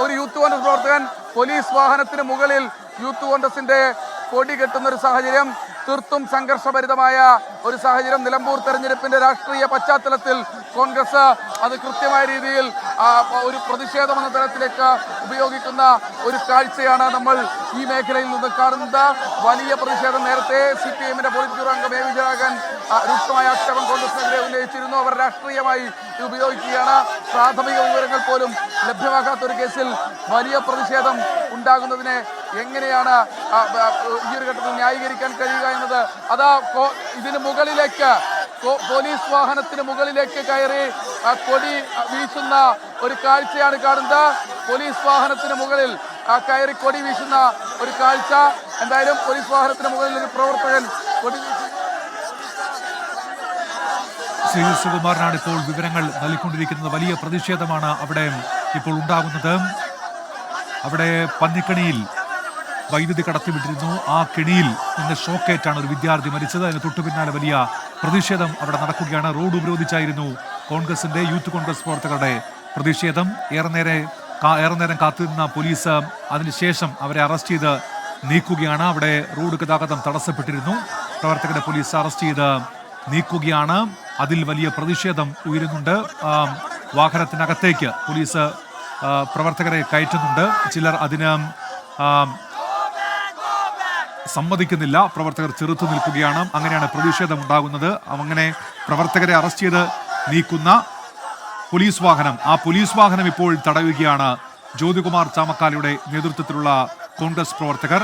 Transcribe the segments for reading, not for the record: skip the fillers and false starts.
ഒരു യൂത്ത് കോൺഗ്രസ് പ്രവർത്തകൻ പോലീസ് വാഹനത്തിന് മുകളിൽ യൂത്ത് കോൺഗ്രസിന്റെ കൊടി കെട്ടുന്ന ഒരു സാഹചര്യം തീർത്തും സംഘർഷഭരിതമായ ഒരു സാഹചര്യം. നിലമ്പൂർ തെരഞ്ഞെടുപ്പിന്റെ രാഷ്ട്രീയ പശ്ചാത്തലത്തിൽ കോൺഗ്രസ് അത് കൃത്യമായ രീതിയിൽ ഒരു പ്രതിഷേധം എന്ന തരത്തിലേക്ക് ഉപയോഗിക്കുന്ന ഒരു കാഴ്ചയാണ് നമ്മൾ ഈ മേഖലയിൽ നിന്ന് കാണുന്നത്. വലിയ പ്രതിഷേധം. നേരത്തെ CPIMന്റെ പോളിറ്റ് ബ്യൂറോ അംഗം എ വിജയരാഘവൻ രൂക്ഷമായ ആക്ഷേപം കോൺഗ്രസിനെതിരെ ഉന്നയിച്ചിരുന്നു. അവർ രാഷ്ട്രീയമായി ഉപയോഗിക്കുകയാണ്. പ്രാഥമിക വിവരങ്ങൾ പോലും ലഭ്യമാകാത്ത ഒരു കേസിൽ വലിയ പ്രതിഷേധം ഉണ്ടാകുന്നതിനെ എങ്ങനെയാണ് ഈ ഒരു ഘട്ടത്തിൽ ന്യായീകരിക്കാൻ കഴിയുക എന്നത്? അതാ ഇതിന് മുകളിലേക്ക് പോലീസ് വാഹനത്തിന് മുകളിലേക്ക് കയറി കൊടി വീശുന്ന ഒരു കാഴ്ചയാണ് കാണുന്നത്. പോലീസ് വാഹനത്തിന് മുകളിൽ കയറി കൊടി വീശുന്ന ഒരു കാഴ്ച. എന്തായാലും പോലീസ് വാഹനത്തിന് മുകളിൽ ഒരു പ്രവർത്തകൻ കൊടി ശ്രീ സുകുമാരനാണ് ഇപ്പോൾ വിവരങ്ങൾ നൽകിക്കൊണ്ടിരിക്കുന്നത്. വലിയ പ്രതിഷേധമാണ് അവിടെ ഇപ്പോൾ ഉണ്ടാകുന്നത്. അവിടെ പന്നിക്കണിയിൽ വൈദ്യുതി കടത്തിവിട്ടിരുന്നു. ആ കെണിയിൽ നിന്ന് ഷോക്കേറ്റാണ് ഒരു വിദ്യാർത്ഥി മരിച്ചത്. അതിന് തൊട്ടു പിന്നാലെ വലിയ പ്രതിഷേധം അവിടെ നടക്കുകയാണ്. റോഡ് ഉപരോധിച്ചായിരുന്നു കോൺഗ്രസിന്റെ യൂത്ത് കോൺഗ്രസ് പ്രവർത്തകരുടെ പ്രതിഷേധം. ഏറെ നേരം കാത്തുനിന്ന പോലീസ് അതിനുശേഷം അവരെ അറസ്റ്റ് ചെയ്ത് നീക്കുകയാണ്. അവിടെ റോഡ് ഗതാഗതം തടസ്സപ്പെട്ടിരുന്നു. പ്രവർത്തകരെ പോലീസ് അറസ്റ്റ് ചെയ്ത് നീക്കുകയാണ്. അതിൽ വലിയ പ്രതിഷേധം ഉയരുന്നുണ്ട്. വാഹനത്തിനകത്തേക്ക് പോലീസ് പ്രവർത്തകരെ കയറ്റുന്നുണ്ട്. ചിലർ അതിന് സമ്മതിക്കുന്നില്ല. പ്രവർത്തകർ ചെറുത്തു നിൽക്കുകയാണ്. അങ്ങനെയാണ് പ്രതിഷേധം ഉണ്ടാകുന്നത്. അങ്ങനെ പ്രവർത്തകരെ അറസ്റ്റ് ചെയ്ത് നീക്കുന്ന പോലീസ് വാഹനം, ആ പോലീസ് വാഹനം ഇപ്പോൾ തടയുകയാണ് ജ്യോതികുമാർ ചാമക്കാലയുടെ നേതൃത്വത്തിലുള്ള കോൺഗ്രസ് പ്രവർത്തകർ.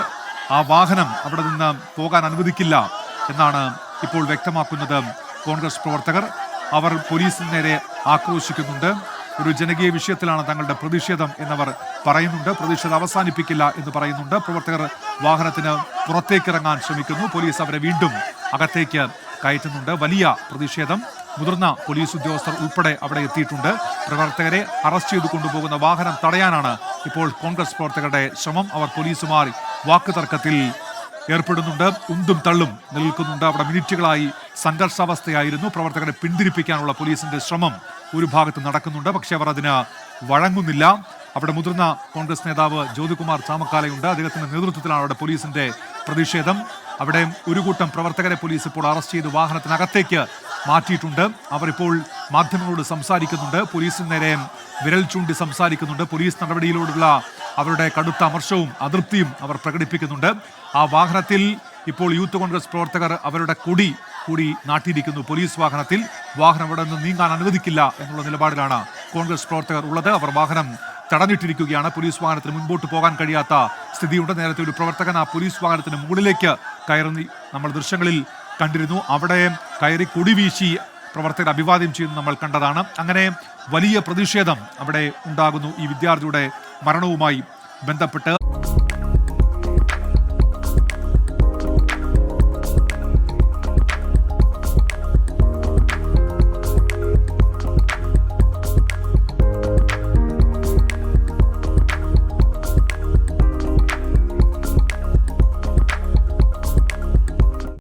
ആ വാഹനം അവിടെ നിന്ന് പോകാൻ അനുവദിക്കില്ല എന്നാണ് ഇപ്പോൾ വ്യക്തമാക്കുന്നത് കോൺഗ്രസ് പ്രവർത്തകർ. അവർ പോലീസിന് നേരെ ആക്രോശിക്കുന്നുണ്ട്. ഒരു ജനകീയ വിഷയത്തിലാണ് തങ്ങളുടെ പ്രതിഷേധം എന്നവർ പറയുന്നുണ്ട്. പ്രതിഷേധം അവസാനിപ്പിക്കില്ല എന്ന് പറയുന്നുണ്ട്. പ്രവർത്തകർ വാഹനത്തിന് പുറത്തേക്കിറങ്ങാൻ ശ്രമിക്കുന്നു. പോലീസ് അവരെ വീണ്ടും അകത്തേക്ക് കയറ്റുന്നുണ്ട്. വലിയ പ്രതിഷേധം. മുതിർന്ന പോലീസ് ഉദ്യോഗസ്ഥർ ഉൾപ്പെടെ അവിടെ എത്തിയിട്ടുണ്ട്. പ്രവർത്തകരെ അറസ്റ്റ് ചെയ്തു കൊണ്ടുപോകുന്ന വാഹനം തടയാനാണ് ഇപ്പോൾ കോൺഗ്രസ് പ്രവർത്തകരുടെ ശ്രമം. അവർ പോലീസുമായി വാക്കുതർക്കത്തിൽ ഏർപ്പെടുന്നുണ്ട്. ഉന്തും തള്ളും നിൽക്കുന്നുണ്ട്. അവിടെ മിനിറ്റുകളായി സംഘർഷാവസ്ഥയായിരുന്നു. പ്രവർത്തകരെ പിന്തിരിപ്പിക്കാനുള്ള പോലീസിന്റെ ശ്രമം ഒരു ഭാഗത്ത് നടക്കുന്നുണ്ട്. പക്ഷേ അവർ അതിന് വഴങ്ങുന്നില്ല. അവിടെ മുതിർന്ന കോൺഗ്രസ് നേതാവ് ജ്യോതികുമാർ ചാമക്കാലയുണ്ട്. അദ്ദേഹത്തിന്റെ നേതൃത്വത്തിലാണ് അവിടെ പോലീസിന്റെ പ്രതിഷേധം. അവിടെ ഒരു കൂട്ടം പ്രവർത്തകരെ പോലീസ് ഇപ്പോൾ അറസ്റ്റ് ചെയ്ത് വാഹനത്തിനകത്തേക്ക് മാറ്റിയിട്ടുണ്ട്. അവർ ഇപ്പോൾ മാധ്യമങ്ങളോട് സംസാരിക്കുന്നുണ്ട്. പോലീസിന് നേരെ വിരൽ ചൂണ്ടി സംസാരിക്കുന്നുണ്ട്. പോലീസ് നടപടിയിലോടുള്ള അവരുടെ കടുത്ത അമർഷവും അതൃപ്തിയും അവർ പ്രകടിപ്പിക്കുന്നുണ്ട്. ആ വാഹനത്തിൽ ഇപ്പോൾ യൂത്ത് കോൺഗ്രസ് പ്രവർത്തകർ അവരുടെ കൊടി കൂടി നാട്ടിയിരിക്കുന്നു. പോലീസ് വാഹനത്തിൽ വാഹനം അവിടെ നിന്ന് നീങ്ങാൻ അനുവദിക്കില്ല എന്നുള്ള നിലപാടിലാണ് കോൺഗ്രസ് പ്രവർത്തകർ ഉള്ളത്. അവർ വാഹനം തടഞ്ഞിട്ടിരിക്കുകയാണ്. പോലീസ് വാഹനത്തിന് മുൻപോട്ട് പോകാൻ കഴിയാത്ത സ്ഥിതിയുണ്ട്. നേരത്തെ ഒരു പ്രവർത്തകൻ ആ പോലീസ് വാഹനത്തിന് മുകളിലേക്ക് കയറി നമ്മൾ ദൃശ്യങ്ങളിൽ കണ്ടിരുന്നു. അവിടെ കയറി കൊടി വീശി പ്രവർത്തകർ അഭിവാദ്യം ചെയ്യുന്നത് നമ്മൾ കണ്ടതാണ്. അങ്ങനെ വലിയ പ്രതിഷേധം അവിടെ ഉണ്ടാകുന്നു ഈ വിദ്യാർത്ഥിയുടെ മരണവുമായി ബന്ധപ്പെട്ട്.